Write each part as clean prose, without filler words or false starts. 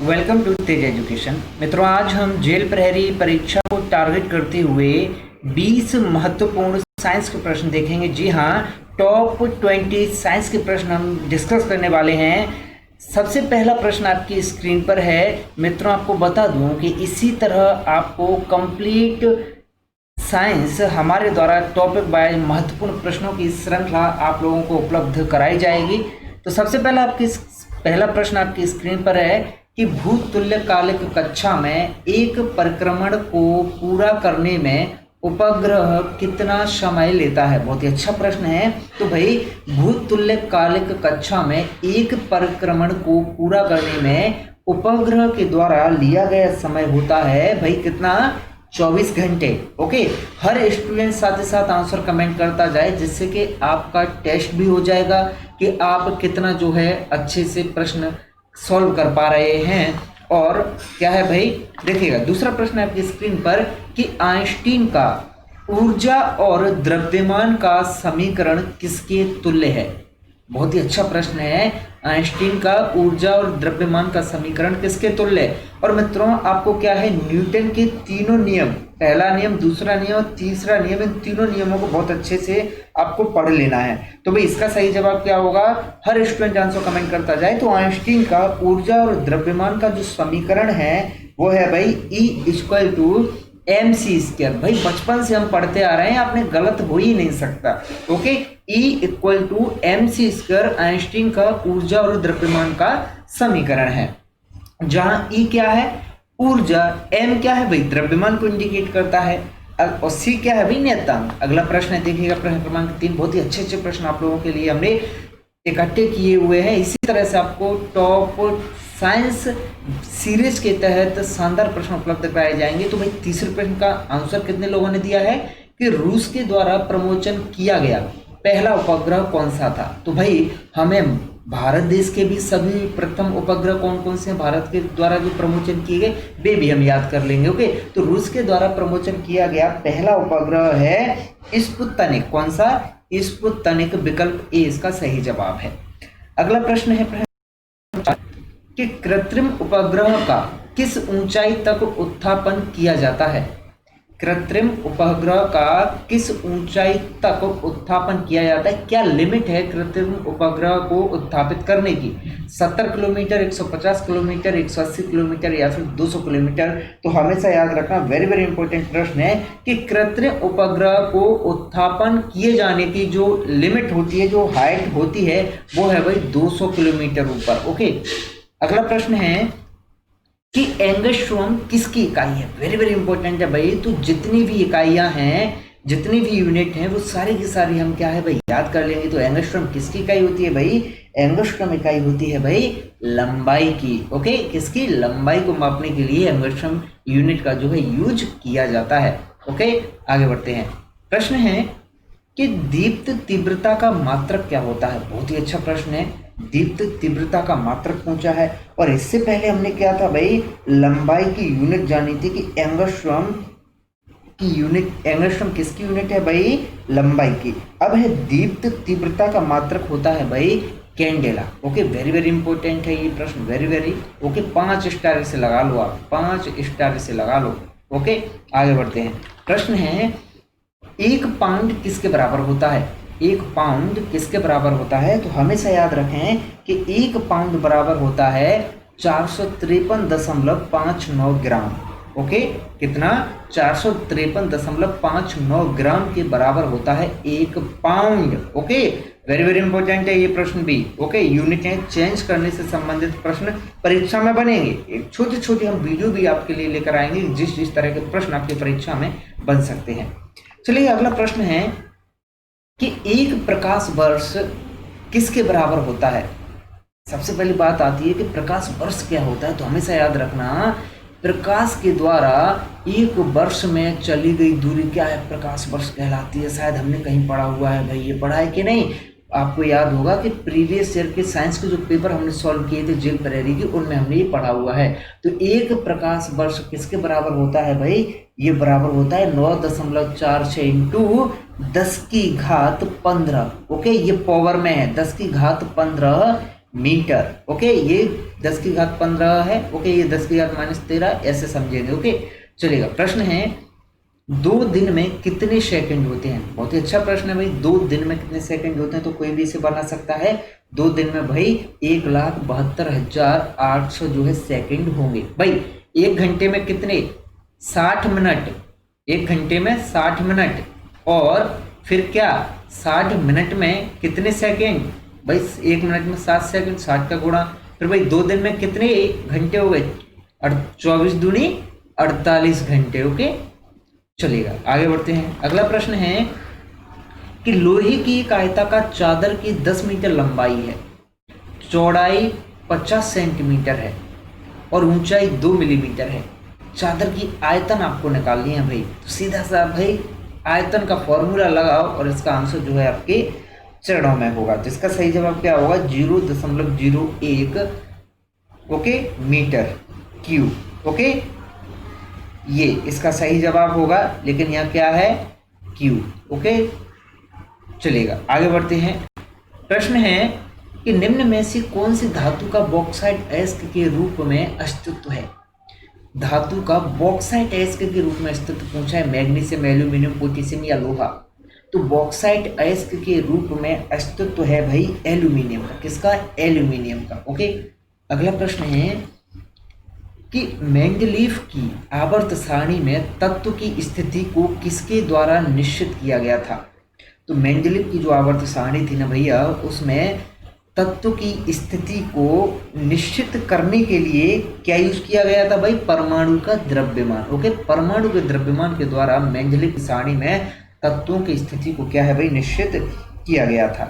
Welcome to Tej education. मित्रों, आज हम जेल प्रहरी परीक्षा को टारगेट करते हुए 20 महत्वपूर्ण साइंस के प्रश्न देखेंगे। जी हाँ, टॉप 20 साइंस के प्रश्न हम डिस्कस करने वाले हैं। सबसे पहला प्रश्न आपकी स्क्रीन पर है। मित्रों, आपको बता दूं कि इसी तरह आपको कंप्लीट साइंस हमारे द्वारा टॉपिक वाइज महत्वपूर्ण प्रश्नों की श्रृंखला आप लोगों को उपलब्ध कराई जाएगी। तो सबसे पहला प्रश्न आपकी स्क्रीन पर है कि भूतुल्यकालिक कक्षा में एक परिक्रमण को पूरा करने में उपग्रह कितना समय लेता है। बहुत ही अच्छा प्रश्न है। तो भाई, भूतुल्यकालिक कक्षा में एक परिक्रमण को पूरा करने में उपग्रह के द्वारा लिया गया समय होता है भाई कितना, 24 घंटे। ओके, हर स्टूडेंट साथ ही साथ आंसर कमेंट करता जाए, जिससे कि आपका टेस्ट भी हो जाएगा कि आप कितना जो है अच्छे से प्रश्न सॉल्व कर पा रहे हैं। और क्या है भाई, देखिएगा दूसरा प्रश्न आपकी स्क्रीन पर कि आइंस्टीन का ऊर्जा और द्रव्यमान का समीकरण किसके तुल्य है। बहुत ही अच्छा प्रश्न है। आइंस्टीन का ऊर्जा और द्रव्यमान का समीकरण किसके तुल्य है। और मित्रों, आपको क्या है, न्यूटन के तीनों नियम, पहला नियम, दूसरा नियम और तीसरा नियम, इन तीनों नियमों को बहुत अच्छे से आपको पढ़ लेना है। तो भाई, इसका सही जवाब क्या होगा, हर स्टूडेंट आंसर कमेंट करता जाए। तो आइंस्टीन का ऊर्जा और द्रव्यमान का जो समीकरण है वो है भाई E = mc²। भाई, बचपन से हम पढ़ते आ रहे हैं, आपने गलत हो ही नहीं सकता। ओके, E = mc² आइंस्टीन का ऊर्जा और द्रव्यमान का समीकरण है। जहां E क्या है, ऊर्जा, M क्या है भाई, द्रव्यमान को इंडिकेट करता है, और C क्या है भाई, नियतांक। अगला प्रश्न है, देखिएगा प्रश्न क्रमांक 3। बहुत ही अच्छे प्रश्न आप लोगों के लिए हमने इकट्ठे किए हुए हैं। इसी तरह से आपको टॉप साइंस सीरीज के तहत शानदार प्रश्न उपलब्ध कराए जाएंगे। तो भाई, तीसरे प्रश्न का आंसर कितने लोगों ने दिया है कि रूस के द्वारा प्रमोशन किया गया पहला उपग्रह कौन सा था। तो भाई, हमें भारत देश के भी सभी प्रथम उपग्रह कौन कौन से हैं भारत के द्वारा जो प्रमोशन किए गए, वे भी हम याद कर लेंगे। ओके, तो रूस के द्वारा प्रमोशन किया गया पहला उपग्रह है स्पुतनिक। कौन सा, स्पुतनिक। विकल्प ए इसका सही जवाब है। अगला प्रश्न है कि कृत्रिम उपग्रह का किस ऊंचाई तक उत्थापन किया जाता है। कृत्रिम उपग्रह का किस ऊंचाई तक उत्थापन किया जाता है, क्या लिमिट है कृत्रिम उपग्रह को उत्थापित करने की। 70 किलोमीटर, 150 किलोमीटर, 180 किलोमीटर या फिर 200 किलोमीटर। तो हमेशा याद रखना, वेरी इंपॉर्टेंट प्रश्न है कि कृत्रिम उपग्रह को उत्थापन किए जाने की जो लिमिट होती है, जो हाइट होती है, वो है भाई 200 किलोमीटर ऊपर। ओके, अगला प्रश्न है कि एंगस्ट्रॉम किसकी इकाई है। वेरी इंपॉर्टेंट है भाई। तो जितनी भी इकाइयां हैं, जितनी भी यूनिट हैं, वो सारी की सारी हम क्या है भाई याद कर लेंगे। तो एंगस्ट्रॉम किसकी इकाई होती है भाई, एंगस्ट्रॉम इकाई होती है भाई लंबाई की। ओके, किसकी, लंबाई को मापने के लिए एंगस्ट्रॉम यूनिट का जो है यूज किया जाता है। ओके, आगे बढ़ते हैं। प्रश्न है कि दीप्त तीव्रता का मात्रक क्या होता है। बहुत ही अच्छा प्रश्न है। दीप्त तीव्रता का मात्रक पूछा है। और इससे पहले हमने क्या था भाई, लंबाई की यूनिट जानी थी कि एंगस्ट्रॉम की यूनिट, एंगस्ट्रॉम किसकी यूनिट है भाई, लंबाई की। अब है दीप्त तीव्रता का मात्रक होता है भाई कैंडेला। ओके, वेरी इंपॉर्टेंट है ये प्रश्न, वेरी ओके। 5 स्टार से लगा लो आप, 5 स्टार से लगा लो। ओके, आगे बढ़ते हैं। प्रश्न है 1 पाउंड किसके बराबर होता है। 1 पाउंड किसके बराबर होता है। तो हमेशा याद रखें कि 1 पाउंड बराबर होता है 453.59 ग्राम। ओके, कितना, 453.59 ग्राम के बराबर होता है 1 पाउंड। ओके, वेरी इंपॉर्टेंट है ये प्रश्न भी। ओके, यूनिटें चेंज करने से संबंधित प्रश्न परीक्षा में बनेंगे। एक छोटे हम वीडियो भी आपके लिए लेकर आएंगे जिस तरह के प्रश्न आपकी परीक्षा में बन सकते हैं। चलिए, अगला प्रश्न है कि 1 प्रकाश वर्ष किसके बराबर होता है। सबसे पहली बात आती है कि प्रकाश वर्ष क्या होता है। तो हमेशा याद रखना, प्रकाश के द्वारा 1 वर्ष में चली गई दूरी क्या है, प्रकाश वर्ष कहलाती है। शायद हमने कहीं पढ़ा हुआ है भाई, ये पढ़ा है कि नहीं। आपको याद होगा कि प्रीवियस ईयर के साइंस के जो पेपर हमने सॉल्व किए थे जेल प्रहरी की, उनमें हमने ये पढ़ा हुआ है। तो 1 प्रकाश वर्ष किसके बराबर होता है भाई, ये बराबर होता है 9.46 इंटू 10 की घात 15। ओके, ये पावर में है, 10 की घात 15 मीटर। ओके, ये 10 की घात 15 है। ओके, ये 10 की घात -13 ऐसे समझेंगे। ओके, चलेगा। प्रश्न है 2 दिन में कितने सेकंड होते हैं? बहुत ही अच्छा प्रश्न है भाई। 2 दिन में कितने सेकंड होते हैं? तो कोई भी इसे बना सकता है। 2 दिन में भाई 1,72,800 जो है सेकंड होंगे। भाई 1 घंटे में कितने? 60 मिनट। 1 घंटे में 60 मिनट। और फिर क्या 60 मिनट में कितने सेकंड? भाई 1 मिनट में 7 सेकंड, 60 का गुणा। फिर भाई 2 दिन में कितने घंटे हो गए? 24 दूनी 48 घंटे। ओके, चलेगा। आगे बढ़ते हैं। अगला प्रश्न है कि लोहे की एक आयताकार चादर की 10 मीटर लंबाई है, चौड़ाई 50 सेंटीमीटर है और ऊंचाई 2 मिलीमीटर है। चादर की आयतन आपको निकालनी है भाई। तो सीधा सा भाई आयतन का फॉर्मूला लगाओ और इसका आंसर जो है आपके चरणों में होगा। तो इसका सही जवाब क्या होगा? 0.01 ओके मीटर क्यूब। ओके, ये इसका सही जवाब होगा, लेकिन यहाँ क्या है? क्यूब। ओके, चलेगा। आगे बढ़ते हैं। प्रश्न है कि निम्न में से कौन सी धातु का बॉक्साइट अयस्क के रूप में अस्तित्व है? धातु का बॉक्साइट अयस्क के रूप में अस्तित्व पूछा है। मैग्नीशियम, एल्यूमिनियम, पोटेशियम या लोहा? तो बॉक्साइट अयस्क के रूप में अस्तित्व है भाई एल्यूमिनियम का। किसका? एल्यूमिनियम का। ओके, अगला प्रश्न है कि मेंडलीफ की आवर्त सारणी में तत्व की स्थिति को किसके द्वारा निश्चित किया गया था? तो मेंडलीफ की जो आवर्त सारणी थी ना भैया, उसमें तत्व की स्थिति को निश्चित करने के लिए क्या यूज किया गया था भाई? परमाणु का द्रव्यमान। ओके, परमाणु के द्रव्यमान के द्वारा मेंडलीफ की सारणी में तत्वों की स्थिति को क्या है भाई? निश्चित किया गया था।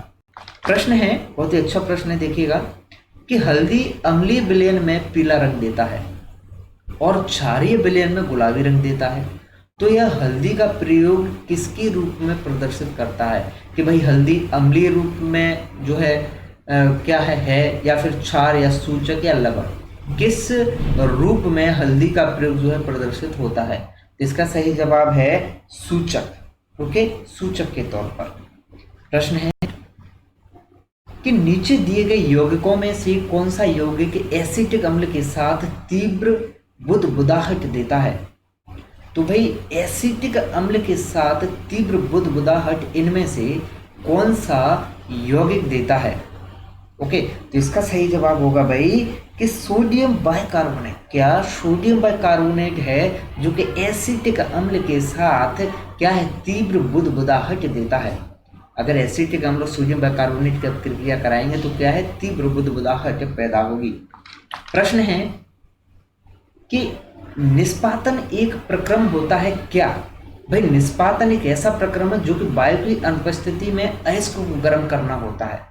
प्रश्न है, बहुत ही अच्छा प्रश्न है, देखिएगा कि हल्दी अम्लीय विलयन में पीला रंग देता है और क्षारीय विलयन में गुलाबी रंग देता है। तो यह हल्दी का प्रयोग किसके रूप में प्रदर्शित करता है? कि भाई हल्दी अम्लीय रूप में जो है क्या है या फिर क्षार या सूचक या लवण, किस रूप में हल्दी का प्रयोग जो है प्रदर्शित होता है? इसका सही जवाब है सूचक। ओके, सूचक के तौर पर। प्रश्न है कि नीचे दिए गए यौगिकों में से कौन सा यौगिक एसिटिक अम्ल के साथ तीव्र बुदबुदाहट देता है? तो भाई एसिटिक अम्ल के साथ तीव्र बुदबुदाहट इनमें से कौन सा यौगिक देता है? ओके, तो इसका सही जवाब होगा भाई कि सोडियम बाइकार्बोनेट। क्या? सोडियम बाइकार्बोनेट है जो कि एसिटिक अम्ल के साथ क्या है? तीव्र बुदबुदाहट देता है। अगर एसिटिक अम्ल और सोडियम बाइकार्बोनेट की प्रतिक्रिया कराएंगे तो क्या है? तीव्र बुदबुदाहट पैदा होगी। प्रश्न है कि निष्पादन एक प्रक्रम होता है क्या? भाई निष्पादन एक ऐसा प्रक्रम है जो कि वायु की अनुपस्थिति में अयस्क को गर्म करना होता है,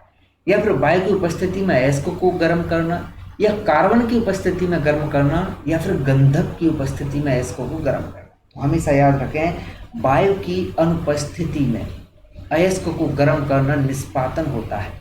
या फिर वायु की उपस्थिति में अयस्क को गर्म करना, या कार्बन की उपस्थिति में गर्म करना, या फिर गंधक की उपस्थिति में अयस्क को गर्म करना। तो हमेशा याद रखें, वायु की अनुपस्थिति में अयस्क को गर्म करना निष्पादन होता है।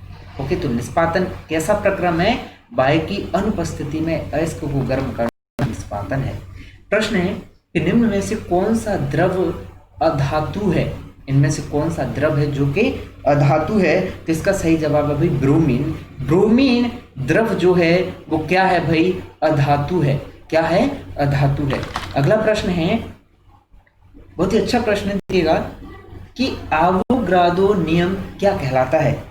ओके, तो निष्पादन कैसा प्रक्रम है? वायु की अनुपस्थिति में अयस्क को गर्म करना निष्पादन है। प्रश्न है कि निम्न में से कौन सा द्रव अधातु है? इनमें से कौन सा द्रव है जो कि अधातु है? तो इसका सही जवाब है भाई ब्रोमीन। ब्रोमीन द्रव जो है वो क्या है भाई? अधातु है। क्या है? अधातु है। अगला प्रश्न है, बहुत ही अच्छा प्रश्न है, देखिएगा कि आवोगाद्रो नियम क्या कहलाता है?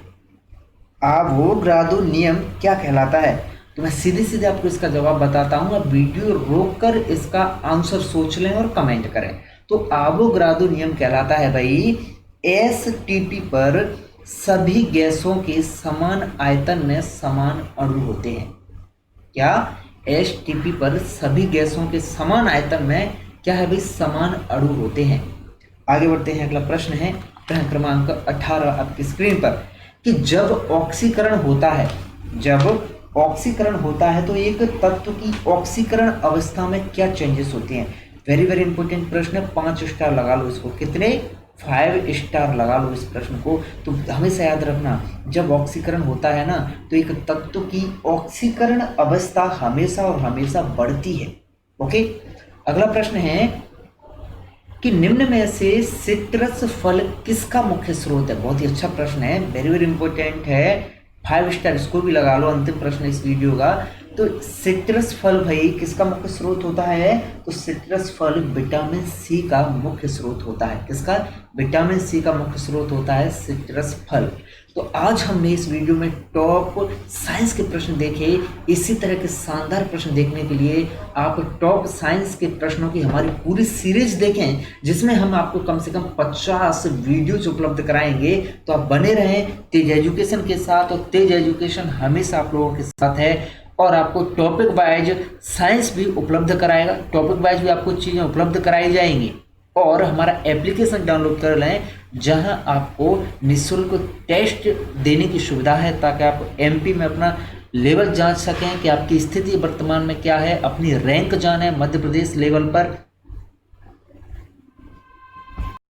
आवोगाद्रो नियम क्या कहलाता है? तो मैं सीधे सीधे आपको इसका जवाब बताता हूँ। आप वीडियो रोककर इसका आंसर सोच लें और कमेंट करें। तो आवोगाद्रो नियम कहलाता है भाई एसटीपी पर सभी गैसों के समान आयतन में समान अणु होते हैं। क्या? एसटीपी पर सभी गैसों के समान आयतन में क्या है भाई? समान अणु होते हैं। आगे बढ़ते हैं। अगला प्रश्न है प्रश्न क्रमांक 18 आपकी स्क्रीन पर कि जब ऑक्सीकरण होता है, जब ऑक्सीकरण होता है तो एक तत्व की ऑक्सीकरण अवस्था में क्या चेंजेस होते हैं? वेरी वेरी इंपॉर्टेंट प्रश्न है। 5 स्टार लगा लो इसको। कितने? 5 स्टार लगा लो इस प्रश्न को। तो हमेशा याद रखना, जब ऑक्सीकरण होता है ना तो एक तत्व की ऑक्सीकरण अवस्था हमेशा और हमेशा बढ़ती है। ओके, अगला प्रश्न है कि निम्न में से सिट्रस फल किसका मुख्य स्रोत है? बहुत ही अच्छा प्रश्न है, वेरी वेरी इंपॉर्टेंट है। 5 स्टार इसको भी लगा लो। अंतिम प्रश्न इस वीडियो का, तो सिट्रस फल भाई किसका मुख्य स्रोत होता है? तो सिट्रस फल विटामिन सी का मुख्य स्रोत होता है। किसका? विटामिन सी का मुख्य स्रोत होता है सिट्रस फल। तो आज हमने इस वीडियो में टॉप साइंस के प्रश्न देखे। इसी तरह के शानदार प्रश्न देखने के लिए आप टॉप साइंस के प्रश्नों की हमारी पूरी सीरीज देखें, जिसमें हम आपको कम से कम 50 वीडियोज उपलब्ध कराएंगे। तो आप बने रहें तेज एजुकेशन के साथ, और तेज एजुकेशन हमेशा आप लोगों के साथ है, और आपको टॉपिक वाइज साइंस भी उपलब्ध कराएगा। टॉपिक वाइज भी आपको चीज़ें उपलब्ध कराई जाएंगी। और हमारा एप्लीकेशन डाउनलोड कर लें, जहां आपको निःशुल्क टेस्ट देने की सुविधा है, ताकि आप एमपी में अपना लेवल जांच सकें कि आपकी स्थिति वर्तमान में क्या है, अपनी रैंक जाने मध्य प्रदेश लेवल पर